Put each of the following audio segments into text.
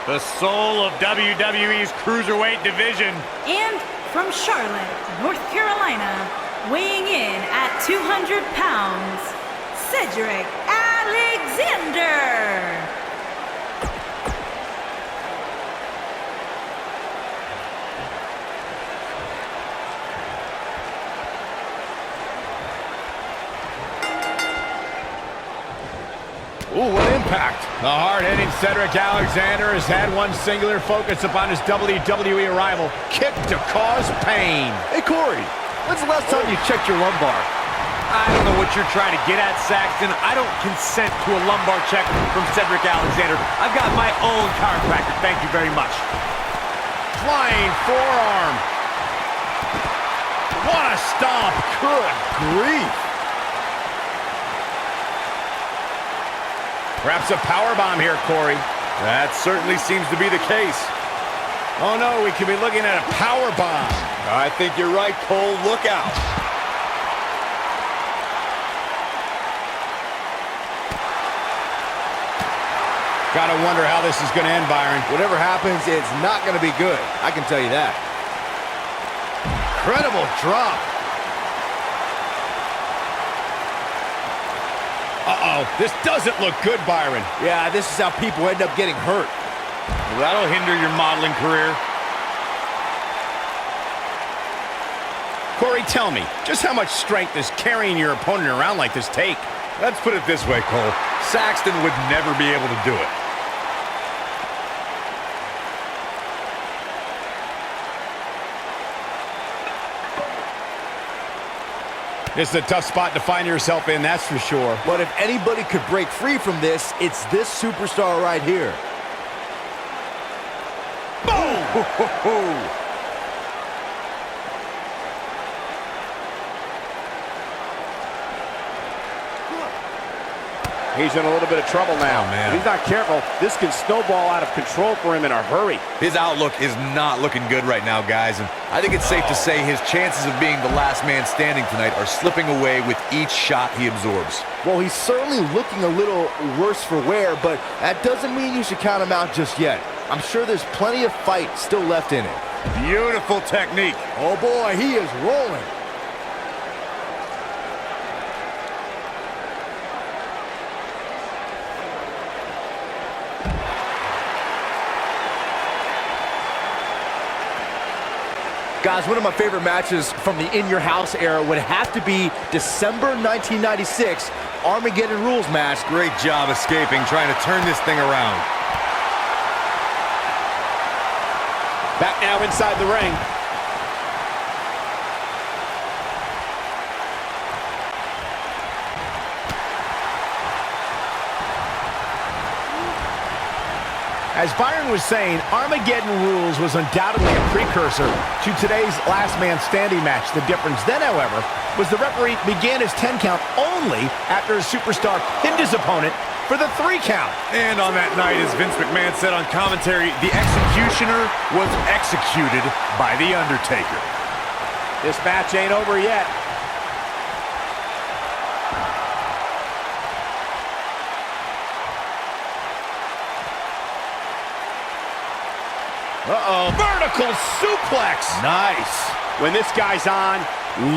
The soul of WWE's Cruiserweight division. And from Charlotte, North Carolina, weighing in at 200 pounds, CEDRIC Alexander. Ooh, what impact. The hard-hitting Cedric Alexander has had one singular focus upon his WWE arrival. Kick to cause pain. Hey, Corey, when's the last time you checked your lumbar? I don't know what you're trying to get at, Saxton. I don't consent to a lumbar check from Cedric Alexander. I've got my own chiropractor. Thank you very much. Flying forearm. What a stomp. Good grief. Perhaps a powerbomb here, Corey. That certainly seems to be the case. Oh, no, we could be looking at a powerbomb. I think you're right, Cole. Look out. Gotta wonder how this is going to end, Byron. Whatever happens, it's not going to be good. I can tell you that. Incredible drop. Uh-oh, this doesn't look good, Byron. Yeah, this is how people end up getting hurt. Well, that'll hinder your modeling career. Corey, tell me, just how much strength does carrying your opponent around like this take? Let's put it this way, Cole. Saxton would never be able to do it. This is a tough spot to find yourself in, that's for sure. But if anybody could break free from this, it's this superstar right here. Boom! He's in a little bit of trouble now. Oh, man. If he's not careful, this can snowball out of control for him in a hurry. His outlook is not looking good right now, guys, and I think it's safe to say his chances of being the last man standing tonight are slipping away with each shot he absorbs. Well, he's certainly looking a little worse for wear, but that doesn't mean you should count him out just yet. I'm sure there's plenty of fight still left in him. Beautiful technique. Oh boy, he is rolling. Guys, one of my favorite matches from the In Your House era would have to be December 1996 Armageddon Rules match. Great job escaping, trying to turn this thing around. Back now inside the ring. As Byron was saying, Armageddon Rules was undoubtedly a precursor to today's Last Man Standing match. The difference then, however, was the referee began his 10 count only after a superstar pinned his opponent for the 3 count. And on that night, as Vince McMahon said on commentary, the executioner was executed by The Undertaker. This match ain't over yet. Uh-oh, vertical suplex. Nice. When this guy's on,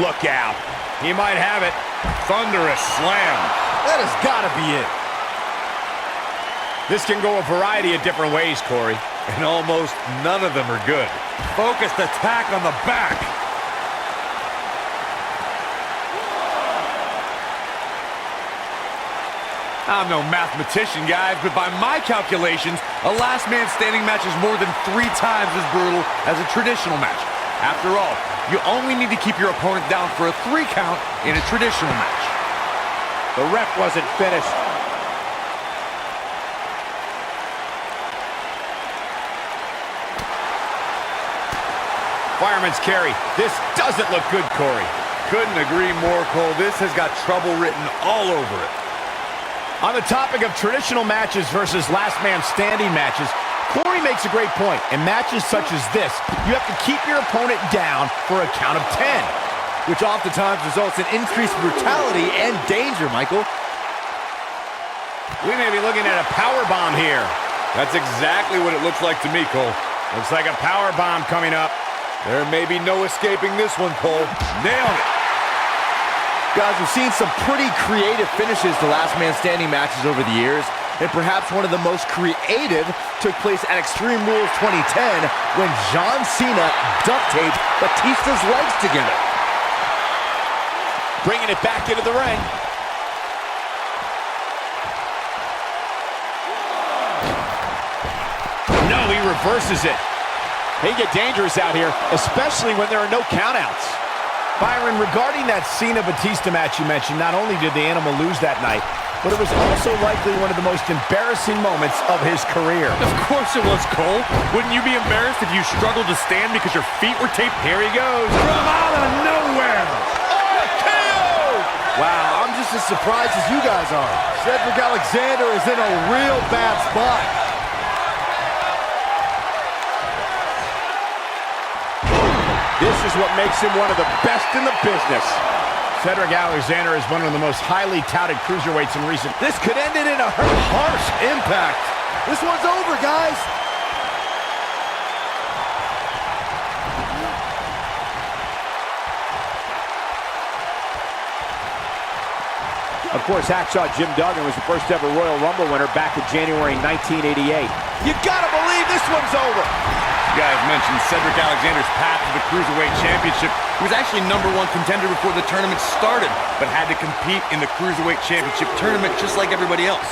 look out. He might have it. Thunderous slam. That has got to be it. This can go a variety of different ways, Corey. And almost none of them are good. Focused attack on the back. I'm no mathematician, guys, but by my calculations, a last man standing match is more than 3 times as brutal as a traditional match. After all, you only need to keep your opponent down for a 3 count in a traditional match. The ref wasn't finished. Fireman's carry. This doesn't look good, Corey. Couldn't agree more, Cole. This has got trouble written all over it. On the topic of traditional matches versus last man standing matches, Corey makes a great point. In matches such as this, you have to keep your opponent down for a count of 10. Which oftentimes results in increased brutality and danger, Michael. We may be looking at a power bomb here. That's exactly what it looks like to me, Cole. Looks like a power bomb coming up. There may be no escaping this one, Cole. Nailed it. Guys, we've seen some pretty creative finishes to last man standing matches over the years, and perhaps one of the most creative took place at Extreme Rules 2010 when John Cena duct taped Batista's legs together. Bringing it back into the ring. No, he reverses it. They get dangerous out here, especially when there are no countouts. Byron, regarding that Cena-Batista match you mentioned, not only did the Animal lose that night, but it was also likely one of the most embarrassing moments of his career. Of course it was, Cole. Wouldn't you be embarrassed if you struggled to stand because your feet were taped? Here he goes, from out of nowhere. Wow, I'm just as surprised as you guys are. Cedric Alexander is in a real bad spot. This is what makes him one of the best in the business. Cedric Alexander is one of the most highly touted cruiserweights in recent... This could end it in a harsh impact. This one's over, guys. Of course, Hacksaw Jim Duggan was the first ever Royal Rumble winner back in January 1988. You gotta believe this one's over. You guys mentioned Cedric Alexander's path to the Cruiserweight Championship. He was actually #1 contender before the tournament started, but had to compete in the Cruiserweight Championship tournament just like everybody else.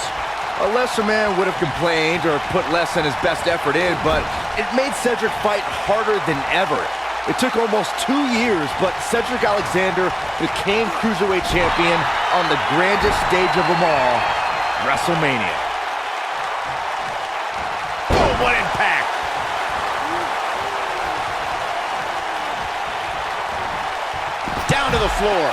A lesser man would have complained or put less than his best effort in, but it made Cedric fight harder than ever. It took almost 2 years, but Cedric Alexander became Cruiserweight Champion on the grandest stage of them all, WrestleMania. Oh, what impact! Down to the floor.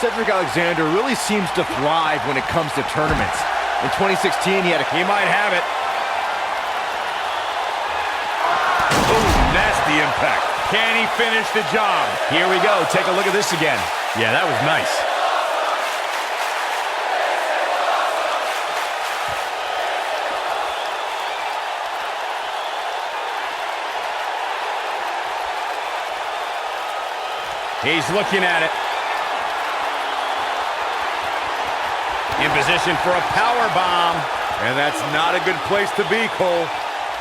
Cedric Alexander really seems to thrive when it comes to tournaments. In 2016, he might have it. Oh, nasty impact. Can he finish the job? Here we go. Take a look at this again. Yeah, that was nice. He's looking at it. In position for a power bomb. And that's not a good place to be, Cole.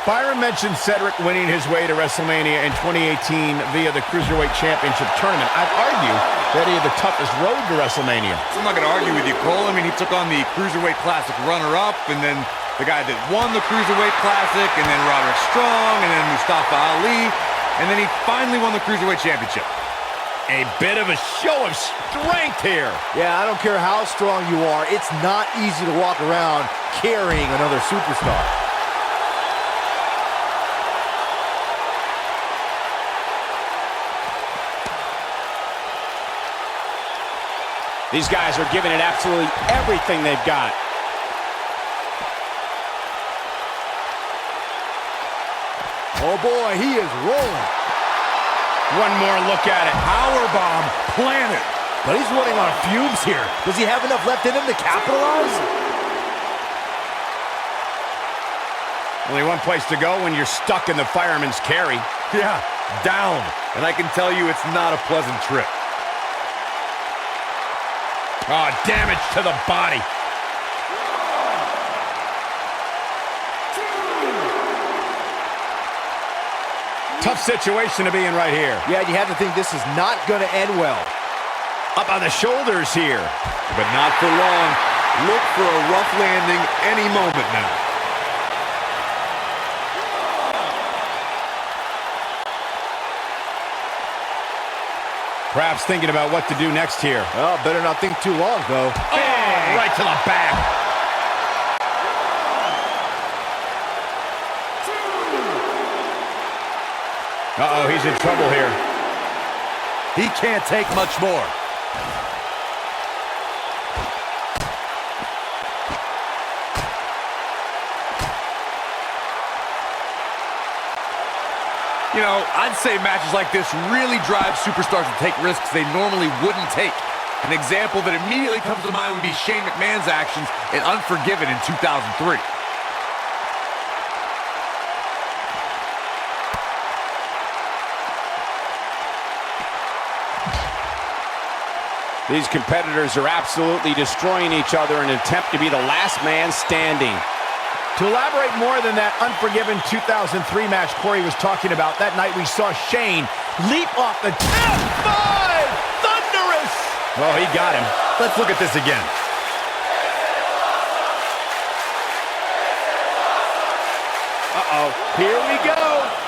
Byron mentioned Cedric winning his way to WrestleMania in 2018 via the Cruiserweight Championship tournament. I'd argue that he had the toughest road to WrestleMania. I'm not going to argue with you, Cole. I mean, he took on the Cruiserweight Classic runner-up, and then the guy that won the Cruiserweight Classic, and then Roderick Strong, and then Mustafa Ali, and then he finally won the Cruiserweight Championship. A bit of a show of strength here. Yeah, I don't care how strong you are, it's not easy to walk around carrying another superstar. These guys are giving it absolutely everything they've got. Oh boy, he is rolling. One more look at it. Powerbomb planted. But he's running on fumes here. Does he have enough left in him to capitalize? Only one place to go when you're stuck in the fireman's carry. Yeah, down. And I can tell you it's not a pleasant trip. Oh, damage to the body. Tough situation to be in right here. Yeah, you have to think this is not going to end well. Up on the shoulders here. But not for long. Look for a rough landing any moment now. Perhaps thinking about what to do next here. Oh, better not think too long, though. Oh, right to the back. Uh-oh, he's in trouble here. He can't take much more. You know, I'd say matches like this really drive superstars to take risks they normally wouldn't take. An example that immediately comes to mind would be Shane McMahon's actions in Unforgiven in 2003. These competitors are absolutely destroying each other in an attempt to be the last man standing. To elaborate more than that Unforgiven 2003 match Corey was talking about, that night we saw Shane leap off the F5! Thunderous! Oh, he got him. Let's look at this again. Uh-oh, here we go!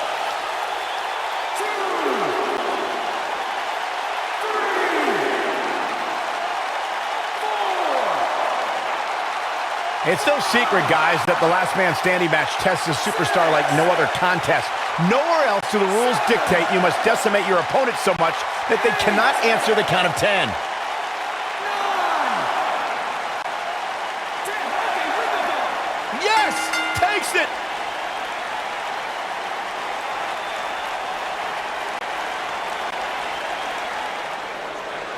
It's no secret, guys, that the last man standing match tests a superstar like no other contest. Nowhere else do the rules dictate you must decimate your opponent so much that they cannot answer the count of 10. Yes! Takes it!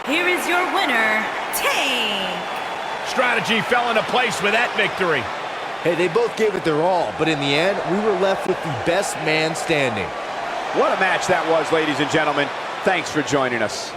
Here is your winner, Tank. Strategy fell into place with that victory. Hey, they both gave it their all, but in the end, we were left with the best man standing. What a match that was, ladies and gentlemen. Thanks for joining us.